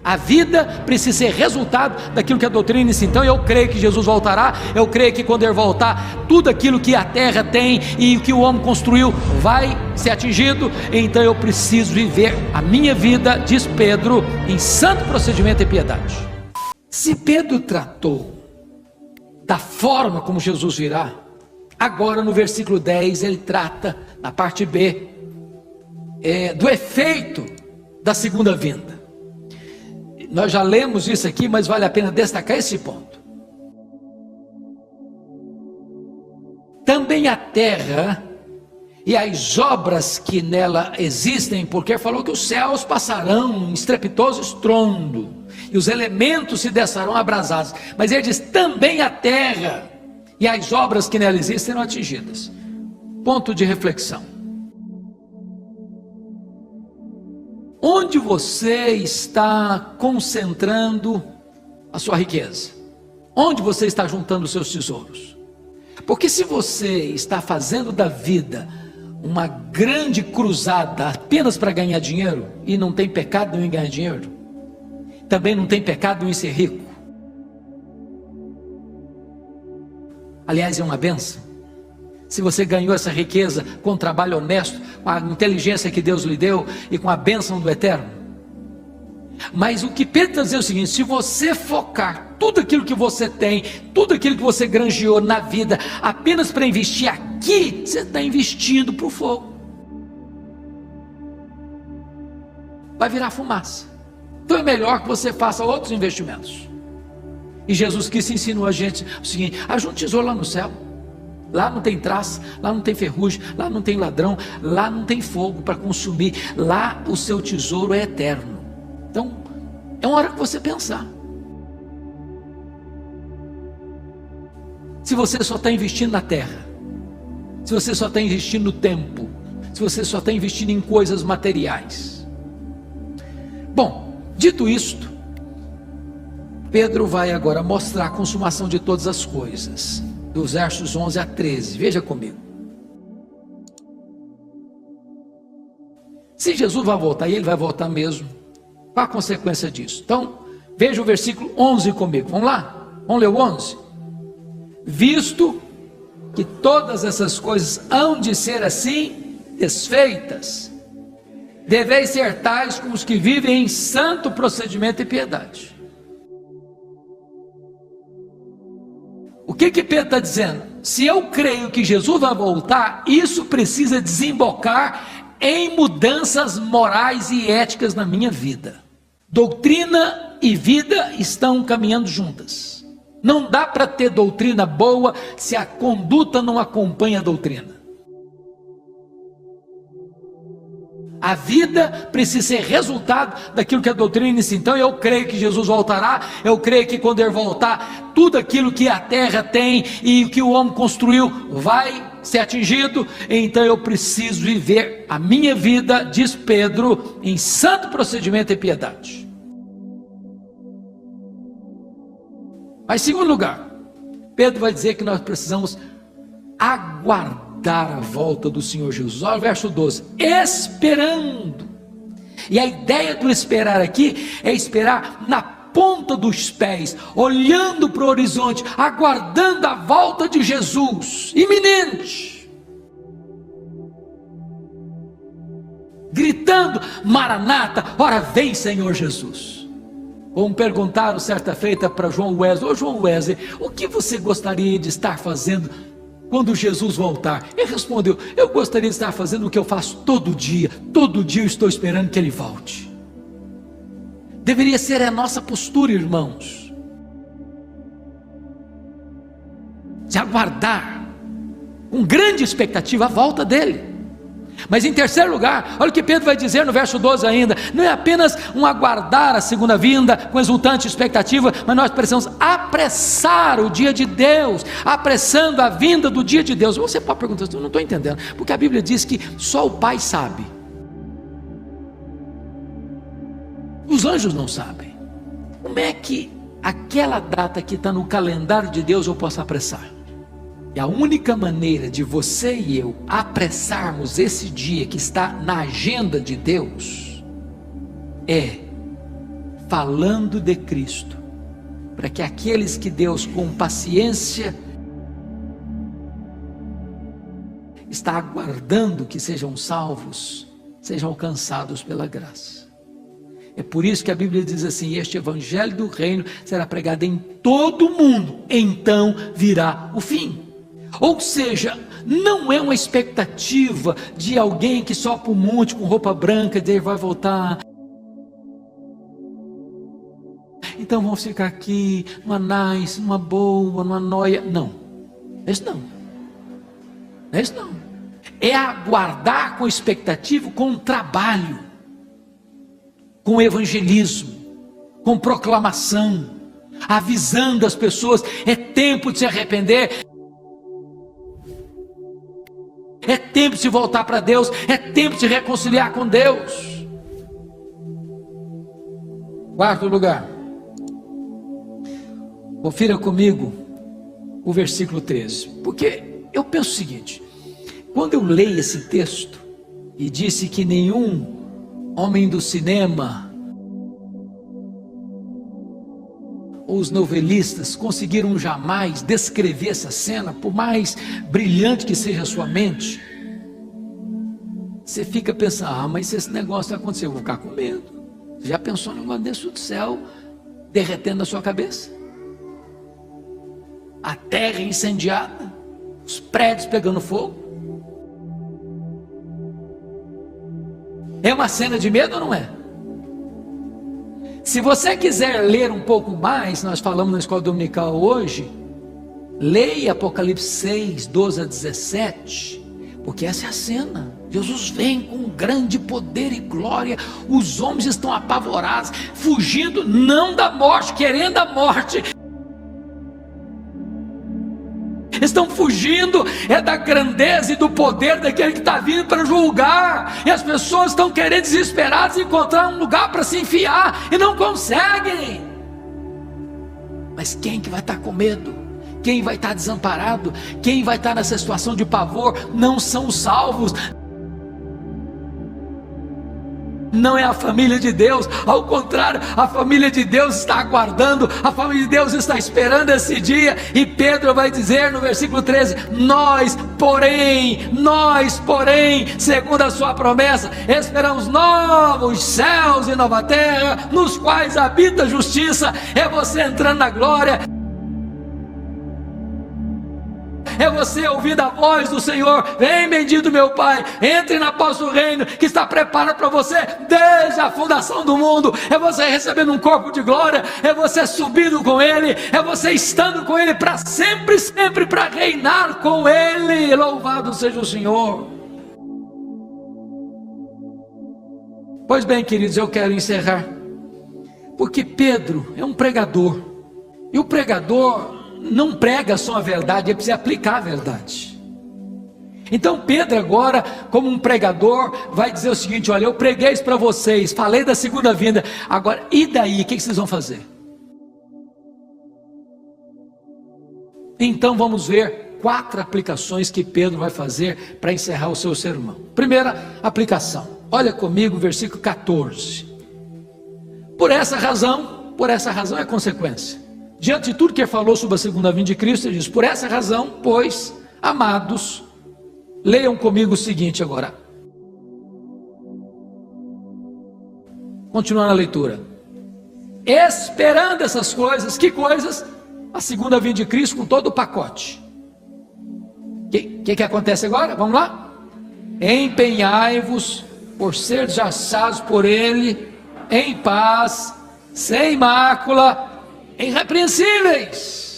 A vida precisa ser resultado daquilo que a doutrina ensina. Então eu creio que Jesus voltará, eu creio que quando ele voltar, tudo aquilo que a terra tem e o que o homem construiu vai ser atingido. Então eu preciso viver a minha vida, diz Pedro, em santo procedimento e piedade. Se Pedro tratou da forma como Jesus virá, agora no versículo 10 ele trata, na parte B, do efeito da segunda vinda. Nós já lemos isso aqui, mas vale a pena destacar esse ponto. Também a terra e as obras que nela existem, porque falou que os céus passarão em estrepitoso estrondo, e os elementos se descerão abrasados, mas ele diz, também a terra e as obras que nela existem serão atingidas. Ponto de reflexão. Onde você está concentrando a sua riqueza? Onde você está juntando os seus tesouros? Porque se você está fazendo da vida uma grande cruzada apenas para ganhar dinheiro, e não tem pecado em ganhar dinheiro, também não tem pecado em ser rico. Aliás, é uma bênção. Se você ganhou essa riqueza com trabalho honesto, com a inteligência que Deus lhe deu e com a bênção do Eterno. Mas o que Pedro está dizendo é o seguinte: se você focar tudo aquilo que você tem, tudo aquilo que você granjeou na vida, apenas para investir aqui, você está investindo para o fogo. Vai virar fumaça. Então é melhor que você faça outros investimentos. E Jesus Cristo ensinou a gente o seguinte: ajunte tesouro lá no céu. Lá não tem traça, lá não tem ferrugem, lá não tem ladrão, lá não tem fogo para consumir, lá o seu tesouro é eterno. Então, é uma hora que você pensar. Se você só está investindo na terra, se você só está investindo no tempo, se você só está investindo em coisas materiais. Bom, dito isto, Pedro vai agora mostrar a consumação de todas as coisas. Dos versos 11 a 13, veja comigo. Se Jesus vai voltar, e ele vai voltar mesmo, qual a consequência disso? Então, veja o versículo 11 comigo, vamos lá? Vamos ler o 11? Visto que todas essas coisas hão de ser assim, desfeitas, deveis ser tais como os que vivem em santo procedimento e piedade. O que Pedro está dizendo? Se eu creio que Jesus vai voltar, isso precisa desembocar em mudanças morais e éticas na minha vida. Doutrina e vida estão caminhando juntas. Não dá para ter doutrina boa se a conduta não acompanha a doutrina. A vida precisa ser resultado daquilo que a doutrina ensina. Então eu creio que Jesus voltará, eu creio que quando ele voltar, tudo aquilo que a terra tem e o que o homem construiu vai ser atingido. Então eu preciso viver a minha vida, diz Pedro, em santo procedimento e piedade. Mas em segundo lugar, Pedro vai dizer que nós precisamos aguardar a volta do Senhor Jesus. Olha o verso 12, esperando. E a ideia do esperar aqui é esperar na ponta dos pés, olhando para o horizonte, aguardando a volta de Jesus, iminente, gritando: Maranata, ora vem Senhor Jesus. Como perguntaram certa feita para João Wesley: ô João Wesley, o que você gostaria de estar fazendo quando Jesus voltar? Ele respondeu: eu gostaria de estar fazendo o que eu faço todo dia eu estou esperando que ele volte. Deveria ser a nossa postura, irmãos, de aguardar com grande expectativa a volta dele. Mas em terceiro lugar, olha o que Pedro vai dizer no verso 12 ainda: não é apenas um aguardar a segunda vinda com exultante expectativa, mas nós precisamos apressar o dia de Deus, apressando a vinda do dia de Deus. Você pode perguntar: eu não estou entendendo, porque a Bíblia diz que só o Pai sabe, os anjos não sabem. Como é que aquela data que está no calendário de Deus eu posso apressar? E a única maneira de você e eu apressarmos esse dia que está na agenda de Deus é falando de Cristo, para que aqueles que Deus com paciência está aguardando que sejam salvos, sejam alcançados pela graça. É por isso que a Bíblia diz assim: este evangelho do reino será pregado em todo o mundo, então virá o fim. Ou seja, não é uma expectativa de alguém que sobe para o monte com roupa branca e dizer vai voltar. Então vamos ficar aqui, numa nice, numa boa, numa noia. Não, isso não. Isso não. É aguardar com expectativa, com trabalho, com evangelismo, com proclamação, avisando as pessoas: é tempo de se arrepender, é tempo de se voltar para Deus, é tempo de se reconciliar com Deus. Quarto lugar, confira comigo o versículo 13, porque eu penso o seguinte: quando eu leio esse texto e disse que nenhum homem do cinema ou os novelistas conseguiram jamais descrever essa cena, por mais brilhante que seja a sua mente, você fica pensando: mas se esse negócio acontecer, eu vou ficar com medo. Você já pensou num negócio desse do céu derretendo na sua cabeça? A terra incendiada, os prédios pegando fogo. É uma cena de medo ou não é? Se você quiser ler um pouco mais, nós falamos na escola dominical hoje, leia Apocalipse 6, 12 a 17, porque essa é a cena. Jesus vem com grande poder e glória, os homens estão apavorados, fugindo não da morte, querendo a morte, estão fugindo da grandeza e do poder daquele que está vindo para julgar, e as pessoas estão querendo desesperadas encontrar um lugar para se enfiar, e não conseguem. Mas quem que vai estar com medo? Quem vai estar desamparado? Quem vai estar nessa situação de pavor? Não são os salvos, não é a família de Deus. Ao contrário, a família de Deus está aguardando, a família de Deus está esperando esse dia. E Pedro vai dizer no versículo 13: nós porém, segundo a sua promessa, esperamos novos céus e nova terra, nos quais habita a justiça. É você entrando na glória, é você ouvindo a voz do Senhor: vem, bendito meu Pai, entre na paz do reino que está preparado para você desde a fundação do mundo. É você recebendo um corpo de glória, é você subindo com Ele, é você estando com Ele para sempre, sempre para reinar com Ele. Louvado seja o Senhor. Pois bem, queridos, eu quero encerrar, porque Pedro é um pregador, e o pregador não prega só a verdade, ele precisa aplicar a verdade. Então Pedro agora, como um pregador, vai dizer o seguinte: olha, eu preguei isso para vocês, falei da segunda vinda, agora e daí, o que vocês vão fazer? Então vamos ver 4 aplicações que Pedro vai fazer para encerrar o seu sermão. Primeira aplicação, olha comigo o versículo 14. Por essa razão é consequência. Diante de tudo que ele falou sobre a segunda vinda de Cristo, ele diz: por essa razão, pois, amados, leiam comigo o seguinte agora. Continuando a leitura. Esperando essas coisas, que coisas? A segunda vinda de Cristo com todo o pacote. O que acontece agora? Vamos lá? Empenhai-vos por seres achados por Ele em paz, sem mácula, irrepreensíveis.